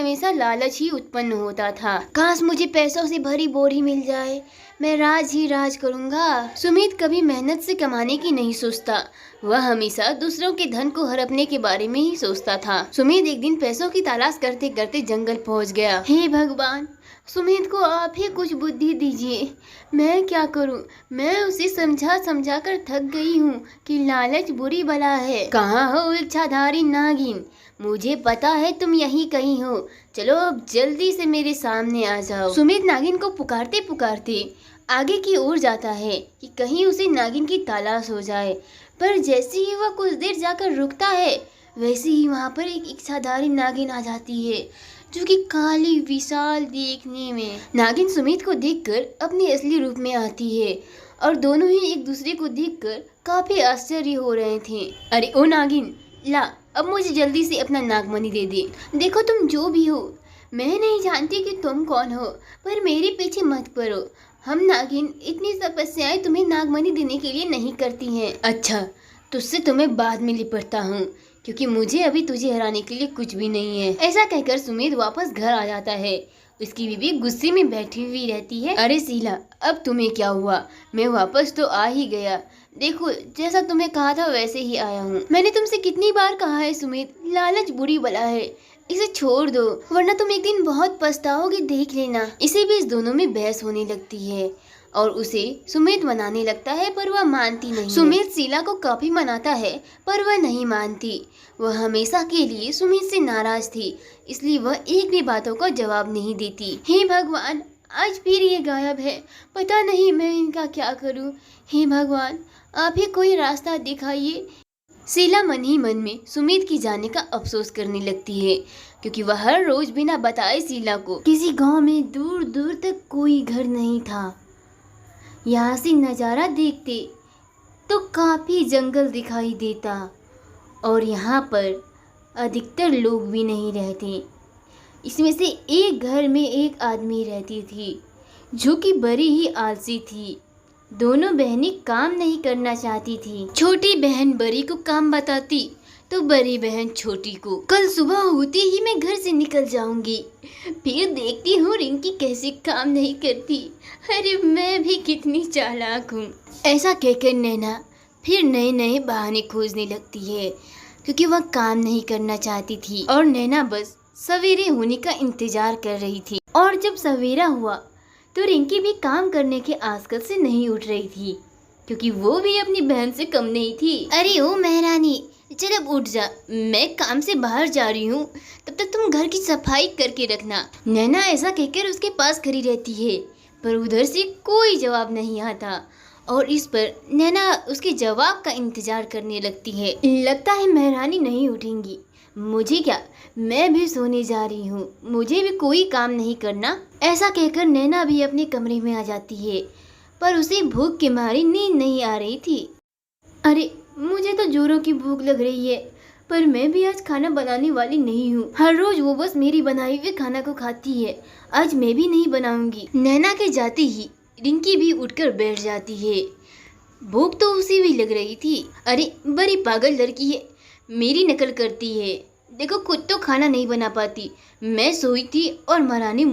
हमेशा लालच ही उत्पन्न होता था। काश मुझे पैसों से भरी बोरी मिल जाए, मैं राज ही राज करूंगा। सुमित कभी मेहनत से कमाने की नहीं सोचता, वह हमेशा दूसरों के धन को हड़पने के बारे में ही सोचता था। सुमित एक दिन पैसों की तलाश करते करते जंगल पहुंच गया। हे भगवान, सुमित को आप ही कुछ बुद्धि दीजिए, मैं क्या करूं? मैं उसे समझा समझा कर थक गई हूँ कि लालच बुरी बला है। कहाँ हो इच्छाधारी नागिन? मुझे पता है तुम यहीं कहीं हो, चलो अब जल्दी से मेरे सामने आ जाओ। सुमित नागिन को पुकारते पुकारते आगे की ओर जाता है कि कहीं उसे नागिन की तलाश हो जाए, पर जैसे ही वह कुछ देर जाकर रुकता है, वैसे ही वहाँ पर एक इच्छाधारी नागिन आ जाती है, जो कि काली विशाल देखने में। नागिन सुमित को देखकर अपने असली रूप में आती है और दोनों ही एक दूसरे को देखकर काफी आश्चर्य हो रहे थे। अरे ओ नागिन, ला अब मुझे जल्दी से अपना नागमणि दे दे। देखो तुम जो भी हो, मैं नहीं जानती कि तुम कौन हो, पर मेरे पीछे मत पड़ो। हम नागिन इतनी तपस्याएं तुम्हें नागमणि देने के लिए नहीं करती हैं। अच्छा, तुझसे तुम्हें बाद में लिपटता हूँ, क्योंकि मुझे अभी तुझे हराने के लिए कुछ भी नहीं है। ऐसा कहकर सुमित वापस घर आ जाता है। उसकी बीवी गुस्से में बैठी हुई रहती है। अरे शीला, अब तुम्हें क्या हुआ? मैं वापस तो आ ही गया। देखो, जैसा तुम्हें कहा था वैसे ही आया हूँ। मैंने तुमसे कितनी बार कहा है सुमित, लालच बुरी बला है, इसे छोड़ दो, वरना तुम एक दिन बहुत पछताओगे, देख लेना। इसी बीच दोनों में बहस होने लगती है और उसे सुमित मनाने लगता है, पर वह मानती नहीं। सुमित शीला को काफी मनाता है, पर वह नहीं मानती। वह हमेशा के लिए सुमित से नाराज थी, इसलिए वह एक भी बातों का जवाब नहीं देती। हे भगवान, आज फिर ये गायब है, पता नहीं मैं इनका क्या करूं। हे भगवान, आप ही कोई रास्ता दिखाइए। शीला मन ही मन में सुमित की जाने का अफसोस करने लगती है, क्योंकि वह हर रोज बिना बताए शीला को किसी गांव में दूर दूर तक कोई घर नहीं था। यहाँ से नज़ारा देखते तो काफ़ी जंगल दिखाई देता और यहाँ पर अधिकतर लोग भी नहीं रहते। इसमें से एक घर में एक आदमी रहती थी, जो कि बड़ी ही आलसी थी। दोनों बहनें काम नहीं करना चाहती थी। छोटी बहन बड़ी को काम बताती तो बड़ी बहन छोटी को। कल सुबह होते ही मैं घर से निकल जाऊंगी, फिर देखती हूँ रिंकी कैसे काम नहीं करती। अरे मैं भी कितनी चालाक हूँ। ऐसा कहकर नैना फिर नए नए बहाने खोजने लगती है, क्योंकि वह काम नहीं करना चाहती थी और नैना बस सवेरे होने का इंतजार कर रही थी। और जब सवेरा हुआ तो रिंकी भी काम करने के आजकल से नहीं उठ रही थी, क्योंकि वो भी अपनी बहन से कम नहीं थी। अरे ओ महारानी, चल अब उठ जा, मैं काम से बाहर जा रही हूँ, तब तक तुम घर की सफाई करके रखना। नैना ऐसा कहकर उसके पास खड़ी रहती है, पर उधर से कोई जवाब नहीं आता और इस पर नैना उसके जवाब का इंतजार करने लगती है। लगता है महारानी नहीं उठेंगी, मुझे क्या, मैं भी सोने जा रही हूँ, मुझे भी कोई काम नहीं करना। ऐसा कहकर नैना भी अपने कमरे में आ जाती है, पर उसे भूख के मारे नींद नहीं आ रही थी। अरे मुझे तो जोरों की भूख लग रही है, पर मैं भी आज खाना बनाने वाली नहीं हूँ। हर रोज वो बस मेरी बनाई हुए खाना को खाती है, आज मैं भी नहीं बनाऊंगी। नैना के जाते ही रिंकी भी उठकर बैठ जाती है। भूख तो उसे भी लग रही थी। अरे बड़ी पागल लड़की है, मेरी नकल करती है। देखो खुद तो खाना नहीं बना पाती। मैं सोई थी और महारानी